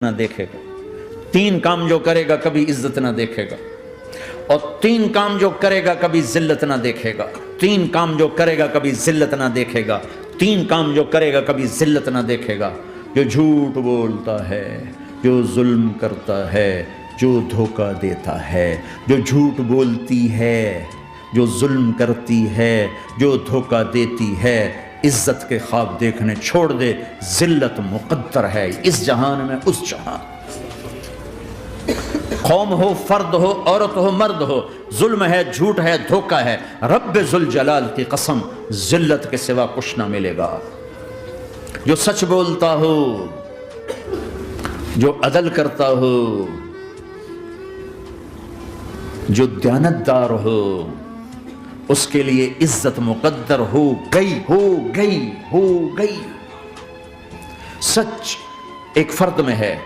نہ دیکھے گا، تین کام جو کرے گا کبھی عزت نہ دیکھے گا، اور تین کام جو کرے گا کبھی ذلت نہ دیکھے گا، تین کام جو کرے گا کبھی ذلت نہ دیکھے گا، تین کام جو کرے گا کبھی ذلت نہ دیکھے گا۔ جو جھوٹ بولتا ہے، جو ظلم کرتا ہے، جو دھوکہ دیتا ہے، جو جھوٹ بولتی ہے، جو ظلم کرتی ہے، جو دھوکہ دیتی ہے، عزت کے خواب دیکھنے چھوڑ دے، ذلت مقدر ہے اس جہان میں اس جہان۔ قوم ہو، فرد ہو، عورت ہو، مرد ہو، ظلم ہے، جھوٹ ہے، دھوکہ ہے، رب ذوالجلال کی قسم ذلت کے سوا کچھ نہ ملے گا۔ جو سچ بولتا ہو، جو عدل کرتا ہو، جو دیانتدار ہو، اس کے لیے عزت مقدر ہو گئی ہو گئی ہو گئی۔ سچ ایک فرد میں ہے،